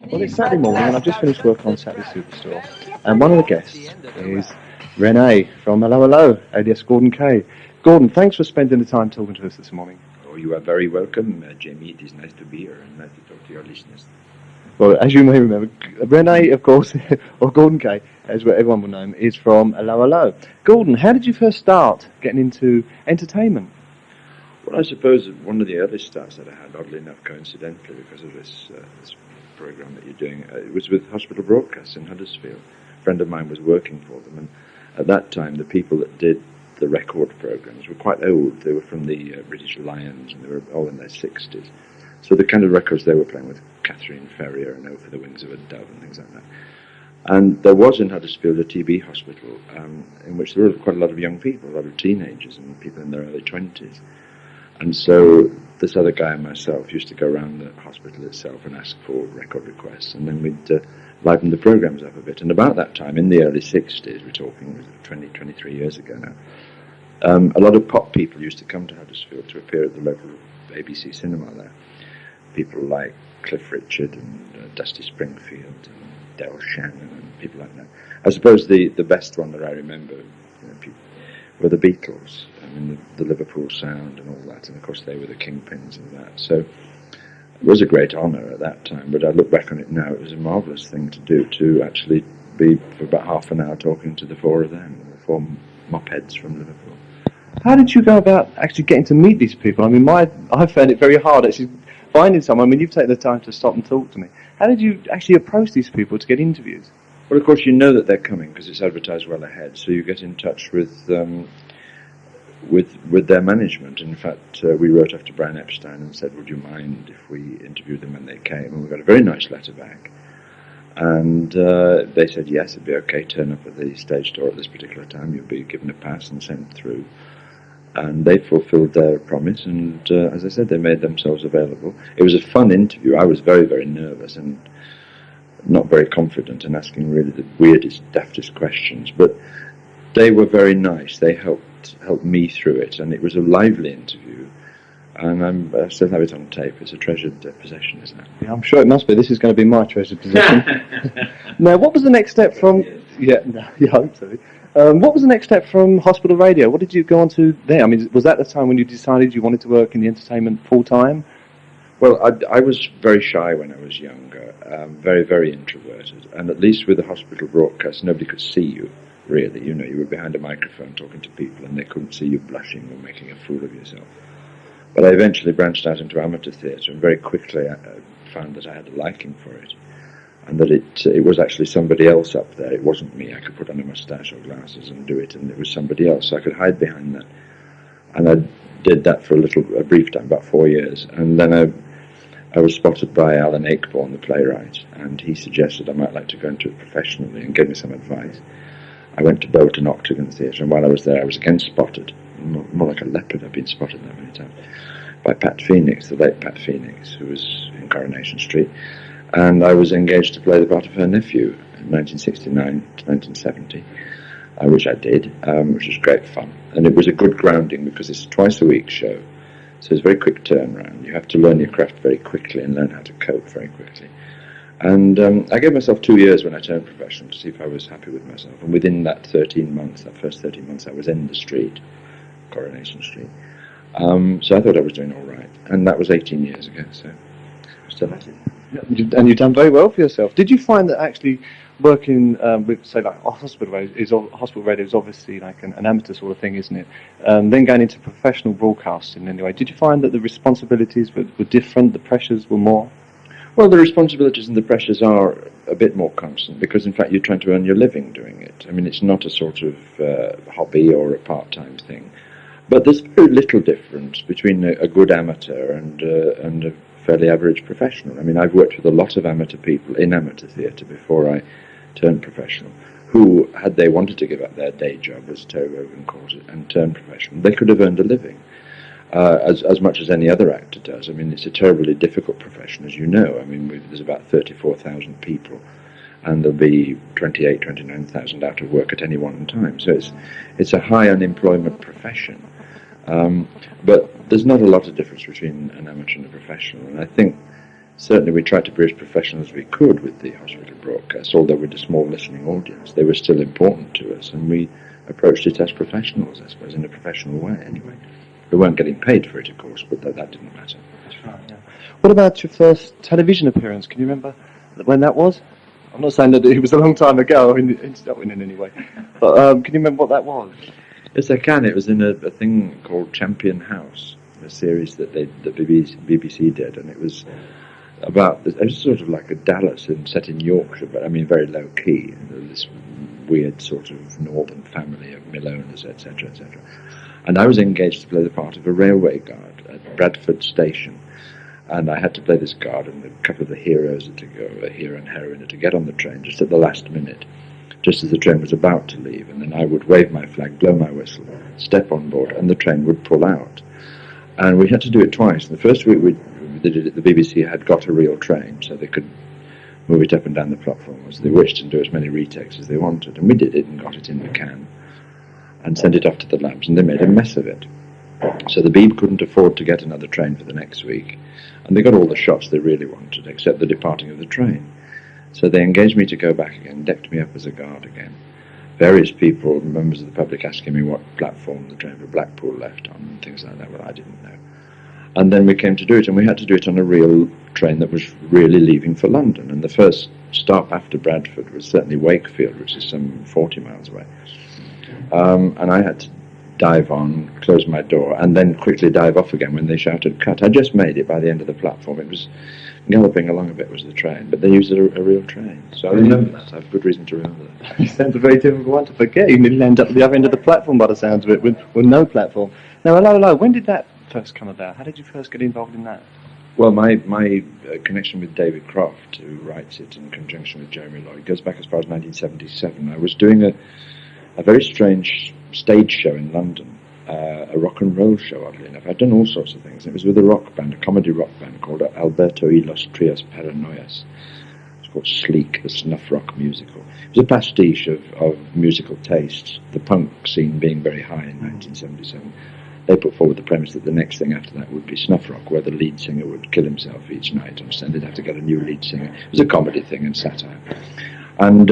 Well, it's Saturday morning, and I've just finished work on Saturday Superstore, and one of the guests is Renee from Allo Allo, alias Gorden Kaye. Gorden, thanks for spending the time talking to us this morning. Oh, you are very welcome, Jamie. It is nice to be here and nice to talk to your listeners. Well, as you may remember, Renee, of course, or Gorden Kaye, as everyone will know him, is from Allo Allo. Gorden, how did you first start getting into entertainment? Well, I suppose one of the early starts that I had, oddly enough, coincidentally, because of this program that you're doing, it was with Hospital Broadcasts in Huddersfield. A friend of mine was working for them, and at that time, the people that did the record programs were quite old. They were from the British Lions, and they were all in their 60s. So the kind of records they were playing with Catherine Ferrier and Over the Wings of a Dove and things like that. And there was in Huddersfield a TB hospital in which there were quite a lot of young people, a lot of teenagers and people in their early 20s. And so this other guy and myself used to go around the hospital itself and ask for record requests, and then we'd liven the programs up a bit. And about that time, in the early 60s, we're talking 20, 23 years ago now, a lot of pop people used to come to Huddersfield to appear at the local ABC cinema there. People like Cliff Richard and Dusty Springfield and Del Shannon and people like that. I suppose the best one that I remember were the Beatles. I mean, the Liverpool Sound and all that, and of course they were the kingpins of that. So it was a great honour at that time, but I look back on it now, it was a marvellous thing to do, to actually be for about half an hour talking to the four of them, the four mopheads from Liverpool. How did you go about actually getting to meet these people? I mean, I found it very hard actually finding someone. I mean, you've taken the time to stop and talk to me. How did you actually approach these people to get interviews? Well, of course, you know that they're coming because it's advertised well ahead, so you get in touch with their management. In fact, we wrote after Brian Epstein and said, would you mind if we interviewed them when they came? And we got a very nice letter back. And they said, yes, it'd be okay, turn up at the stage door at this particular time, you'll be given a pass and sent through. And they fulfilled their promise, and as I said, they made themselves available. It was a fun interview. I was very, very nervous and not very confident and asking really the weirdest, daftest questions, but they were very nice. They helped me through it, and it was a lively interview, and I still have it on tape. It's a treasured possession, isn't it? Yeah, I'm sure it must be. This is going to be my treasured possession. Now, what was the next step from... Yeah, I hope so. What was the next step from hospital radio? What did you go on to there? I mean, was that the time when you decided you wanted to work in the entertainment full-time? Well, I was very shy when I was younger, very, very introverted, and at least with the hospital broadcast, nobody could see you, really. You know, you were behind a microphone talking to people, and they couldn't see you blushing or making a fool of yourself. But I eventually branched out into amateur theatre, and very quickly I found that I had a liking for it, and that it was actually somebody else up there. It wasn't me. I could put on a moustache or glasses and do it, and it was somebody else. So I could hide behind that. And I did that for a brief time, about 4 years. And then I was spotted by Alan Ayckbourn, the playwright, and he suggested I might like to go into it professionally and gave me some advice. I went to Bolton Octagon Theatre, and while I was there, I was again spotted, more like a leopard. I've been spotted there many times, by Pat Phoenix, the late Pat Phoenix, who was in Coronation Street. And I was engaged to play the part of her nephew in 1969 to 1970, which I did, which was great fun. And it was a good grounding because it's a twice-a-week show, so it's a very quick turnaround. You have to learn your craft very quickly and learn how to cope very quickly. And I gave myself 2 years when I turned professional to see if I was happy with myself. And within that first 13 months, I was in the street, Coronation Street. So I thought I was doing all right. And that was 18 years ago, so I'm still at it. And you've done very well for yourself. Did you find that actually working with, say, like hospital radio is obviously like an amateur sort of thing, isn't it? Then going into professional broadcasting anyway, did you find that the responsibilities were different, the pressures were more? Well, the responsibilities and the pressures are a bit more constant because, in fact, you're trying to earn your living doing it. I mean, it's not a sort of hobby or a part-time thing. But there's very little difference between a good amateur and a fairly average professional. I mean, I've worked with a lot of amateur people in amateur theatre before I turned professional, who, had they wanted to give up their day job, as Terry Wogan calls it, and turn professional, they could have earned a living, as much as any other actor does. I mean, it's a terribly difficult profession, as you know. I mean, there's about 34,000 people, and there'll be 28, 29,000 out of work at any one time. So it's a high unemployment profession. But there's not a lot of difference between an amateur and a professional, and I think certainly we tried to be as professional as we could with the hospital broadcast, although with a small listening audience. They were still important to us, and we approached it as professionals, I suppose, in a professional way anyway. We weren't getting paid for it, of course, but that didn't matter. That's right, yeah. What about your first television appearance? Can you remember when that was? I'm not saying that it was a long time ago, it's not in any way, but can you remember what that was? Yes, I can. It was in a thing called Champion House, a series that the BBC did, and it was sort of like a Dallas set in Yorkshire, but I mean very low key. This weird sort of northern family of mill owners, etc., etc. And I was engaged to play the part of a railway guard at Bradford Station, and I had to play this guard, and a couple of the heroes a hero and heroine, to get on the train just at the last minute, just as the train was about to leave, and then I would wave my flag, blow my whistle, step on board, and the train would pull out. And we had to do it twice. The first week we did it, the BBC had got a real train, so they could move it up and down the platform as they wished and do as many retakes as they wanted. And we did it and got it in the can and sent it off to the labs, and they made a mess of it. So the Beeb couldn't afford to get another train for the next week, and they got all the shots they really wanted, except the departing of the train. So they engaged me to go back again, decked me up as a guard again. Various people, members of the public, asking me what platform the train for Blackpool left on and things like that. Well, I didn't know. And then we came to do it, and we had to do it on a real train that was really leaving for London. And the first stop after Bradford was certainly Wakefield, which is some 40 miles away. And I had to dive on, close my door, and then quickly dive off again when they shouted cut. I just made it by the end of the platform. It was galloping along a bit was the train, but they used a real train. So I remember that. I have good reason to remember that. It sounds a very difficult one to forget. You nearly end up at the other end of the platform by the sounds of it, with no platform. Now, Allo Allo, when did that first come about? How did you first get involved in that? Well, my connection with David Croft, who writes it in conjunction with Jeremy Lloyd, goes back as far as 1977. I was doing a very strange stage show in London, a rock and roll show, oddly enough. I'd done all sorts of things. It was with a rock band, a comedy rock band called Alberto y los Trios Paranoias. It's called Sleek, the snuff rock musical. It was a pastiche of musical tastes, the punk scene being very high in 1977. They put forward the premise that the next thing after that would be snuff rock, where the lead singer would kill himself each night, and they'd have to get a new lead singer. It was a comedy thing and satire. And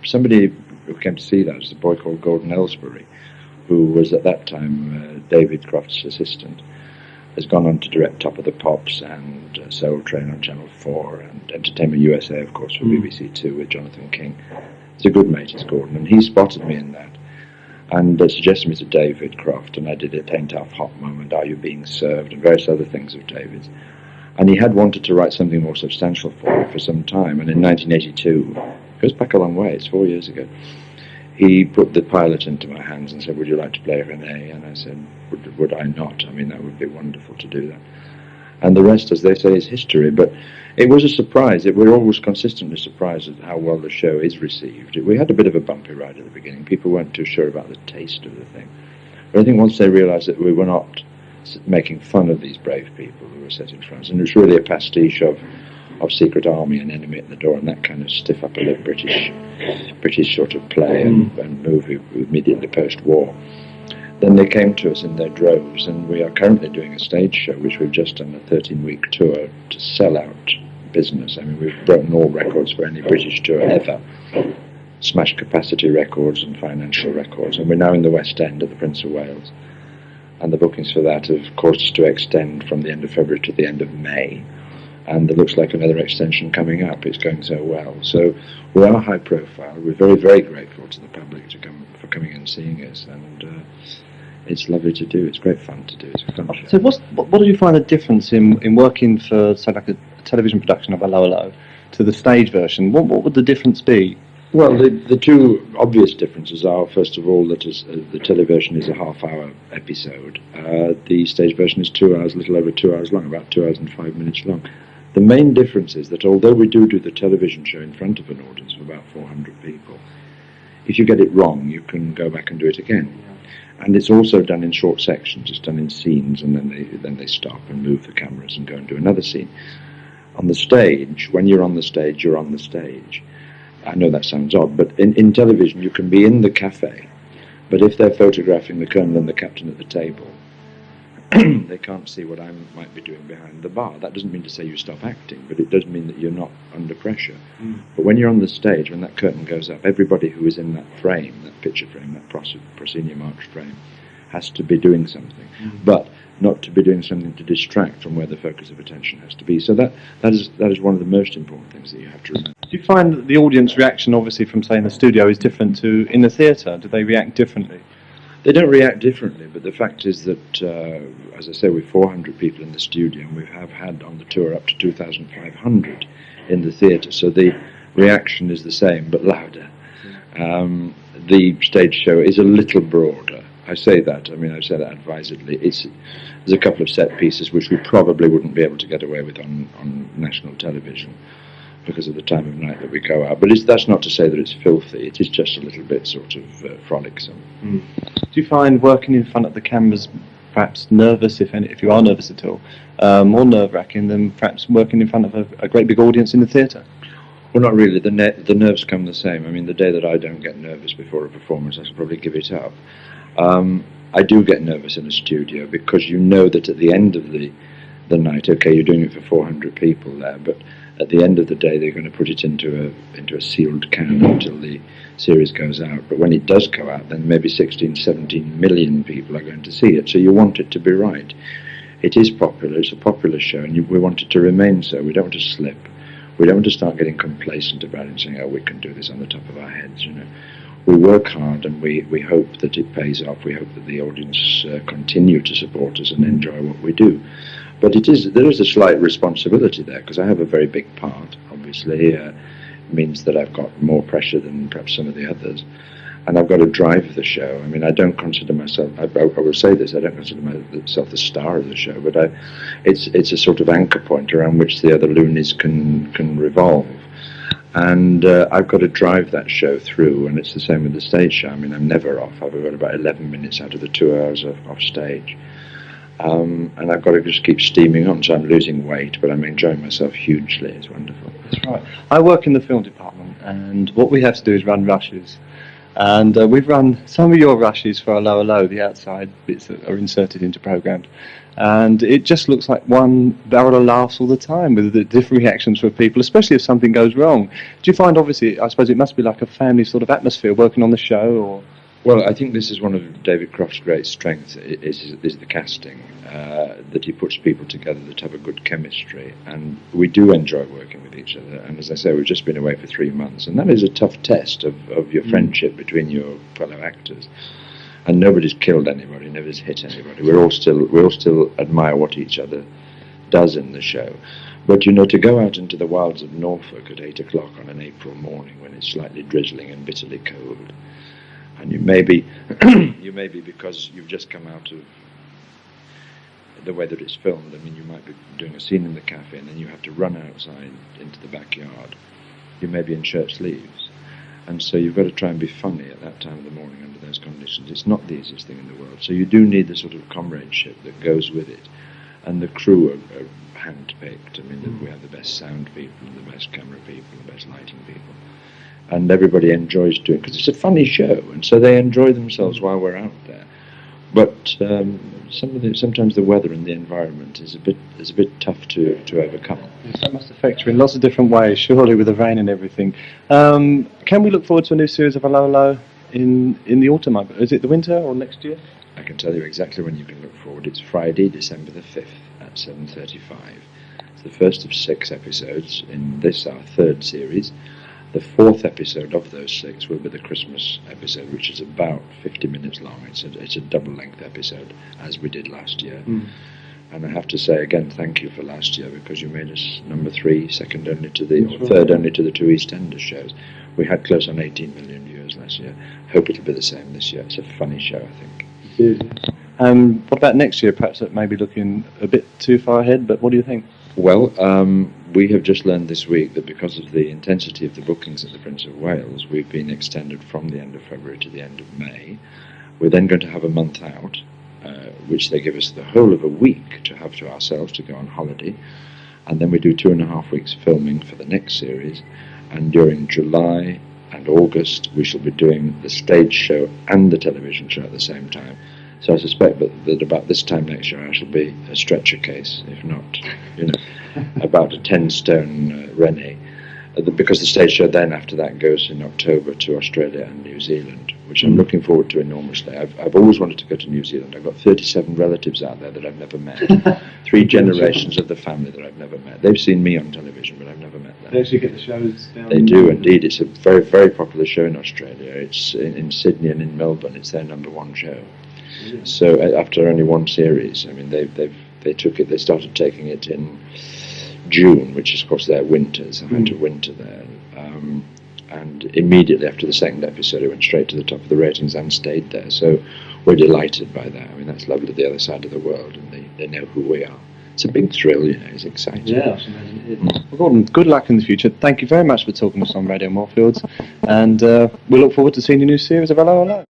somebody who came to see that was a boy called Gorden Kaye, who was at that time David Croft's assistant, has gone on to direct Top of the Pops and Soul Train on Channel 4 and Entertainment USA, of course, for BBC 2 with Jonathan King. He's a good mate, is Gordon, and he spotted me in that and suggested me to David Croft, and I did it, Ain't Half Hot Moment, Are You Being Served, and various other things of David's. And he had wanted to write something more substantial for me for some time, and in 1982, it goes back a long way, it's 4 years ago, he put the pilot into my hands and said, would you like to play Renee? And I said, would I not? I mean, that would be wonderful to do that. And the rest, as they say, is history. But it was a surprise. We're always consistently surprised at how well the show is received. We had a bit of a bumpy ride at the beginning. People weren't too sure about the taste of the thing. But I think once they realised that we were not making fun of these brave people who were set in France, and it was really a pastiche of Secret Army and Enemy at the Door and that kind of stiff upper lip British sort of play and movie immediately post-war. Then they came to us in their droves, and we are currently doing a stage show which we've just done a 13-week tour to sell out business. I mean, we've broken all records for any British tour ever, smashed capacity records and financial records, and we're now in the West End of the Prince of Wales, and the bookings for that have caused to extend from the end of February to the end of May. And it looks like another extension coming up. It's going so well. So we are high profile. We're very, very grateful to the public for coming and seeing us, and it's lovely to do. It's great fun to do. It's a fun show. So what did you find the difference in working for, say, like a television production of Allo Allo to the stage version? What would the difference be? Well, the two obvious differences are, first of all, that the television is a half-hour episode. The stage version is 2 hours, a little over 2 hours long, about 2 hours and 5 minutes long. The main difference is that although we do the television show in front of an audience of about 400 people, if you get it wrong, you can go back and do it again. Yeah. And it's also done in short sections. It's done in scenes, and then they stop and move the cameras and go and do another scene. On the stage, when you're on the stage, you're on the stage. I know that sounds odd, but in television you can be in the cafe, but if they're photographing the colonel and the captain at the table, they can't see what I might be doing behind the bar. That doesn't mean to say you stop acting, but it does mean that you're not under pressure. But when you're on the stage, when that curtain goes up, everybody who is in that frame, that picture frame, that proscenium arch frame, has to be doing something, but not to be doing something to distract from where the focus of attention has to be. So that is one of the most important things that you have to remember. Do you find that the audience reaction, obviously, from, say, in the studio is different to in the theatre? Do they react differently? They don't react differently, but the fact is that, as I say, we're 400 people in the studio, and we have had on the tour up to 2,500 in the theatre, so the reaction is the same, but louder. The stage show is a little broader. I say that advisedly. There's a couple of set pieces which we probably wouldn't be able to get away with on national television because of the time of night that we go out. But that's not to say that it's filthy. It is just a little bit sort of frolicsome. Do you find working in front of the cameras perhaps nervous, if you are nervous at all, more nerve-wracking than perhaps working in front of a great big audience in the theatre? Well, not really. The nerves come the same. I mean, the day that I don't get nervous before a performance, I should probably give it up. I do get nervous in a studio because you know that at the end of the night, okay, you're doing it for 400 people there, but at the end of the day, they're going to put it into a sealed can until the series goes out. But when it does go out, then maybe 16, 17 million people are going to see it. So you want it to be right. It is popular. It's a popular show, and we want it to remain so. We don't want to slip. We don't want to start getting complacent about it and saying, oh, we can do this on the top of our heads, you know. We work hard, and we hope that it pays off. We hope that the audience continue to support us and enjoy what we do. But there is a slight responsibility there, because I have a very big part, obviously. It means that I've got more pressure than perhaps some of the others. And I've got to drive the show. I mean, I don't consider myself, I will say this, I don't consider myself the star of the show, but it's a sort of anchor point around which the other loonies can revolve. And I've got to drive that show through, and it's the same with the stage show. I mean, I'm never off. I've got about 11 minutes out of the 2 hours off stage. And I've got to just keep steaming on, so I'm losing weight, but I'm enjoying myself hugely. It's wonderful. That's right. I work in the film department, and what we have to do is run rushes. And we've run some of your rushes for Allo Allo, the outside bits that are inserted into programs. And it just looks like one barrel of laughs all the time with the different reactions from people, especially if something goes wrong. Do you find, obviously, I suppose it must be like a family sort of atmosphere working on the show, or... Well, I think this is one of David Croft's great strengths, is the casting, that he puts people together that have a good chemistry, and we do enjoy working with each other. And as I say, we've just been away for 3 months, and that is a tough test of your friendship between your fellow actors. And nobody's killed anybody, nobody's hit anybody. We all still admire what each other does in the show. But, you know, to go out into the wilds of Norfolk at 8 o'clock on an April morning when it's slightly drizzling and bitterly cold, and you may be because you've just come out of the way that it's filmed. I mean, you might be doing a scene in the cafe, and then you have to run outside into the backyard. You may be in shirt sleeves, and so you've got to try and be funny at that time of the morning under those conditions. It's not the easiest thing in the world. So you do need the sort of comradeship that goes with it, and the crew are hand-picked. I mean, we have the best sound people, and the best camera people, and the best lighting people. And everybody enjoys doing it, because it's a funny show, and so they enjoy themselves while we're out there. But sometimes the weather and the environment is a bit tough to overcome. Yes, that must affect you in lots of different ways, surely, with the rain and everything. Can we look forward to a new series of Allo Allo in the autumn? Is it the winter or next year? I can tell you exactly when you can look forward. It's Friday, December the 5th at 7:35. It's the first of 6 episodes in this, our 3rd series. The 4th episode of those 6 will be the Christmas episode, which is about 50 minutes long. It's a double-length episode, as we did last year. And I have to say again, thank you for last year, because you made us number 3, second only to third only to the 2 EastEnders shows. We had close on 18 million viewers last year. Hope it'll be the same this year. It's a funny show, I think. It is. What about next year? Perhaps that may be looking a bit too far ahead, but what do you think? Well, we have just learned this week that because of the intensity of the bookings at the Prince of Wales, we've been extended from the end of February to the end of May. We're then going to have a month out, which they give us the whole of a week to have to ourselves to go on holiday. And then we do 2.5 weeks filming for the next series. And during July and August, we shall be doing the stage show and the television show at the same time. So I suspect that about this time next year I shall be a stretcher case, if not, about a 10-stone Rene. Because the stage show then after that goes in October to Australia and New Zealand, which I'm looking forward to enormously. I've always wanted to go to New Zealand. I've got 37 relatives out there that I've never met. 3 generations of the family that I've never met. They've seen me on television, but I've never met them. They actually get the shows down. They do indeed. It's a very, very popular show in Australia. It's in Sydney and in Melbourne. It's their #1 show. Yeah. So after only 1 series, I mean, they took it. They started taking it in June, which is of course their winters. I went to winter there, and immediately after the 2nd episode, it went straight to the top of the ratings and stayed there. So we're delighted by that. I mean, that's lovely, the other side of the world, and they know who we are. It's a big thrill, it's exciting. Yeah, I should imagine it is. Well, Gordon, good luck in the future. Thank you very much for talking to us on Radio Moorfields, and we look forward to seeing your new series of Allo Allo.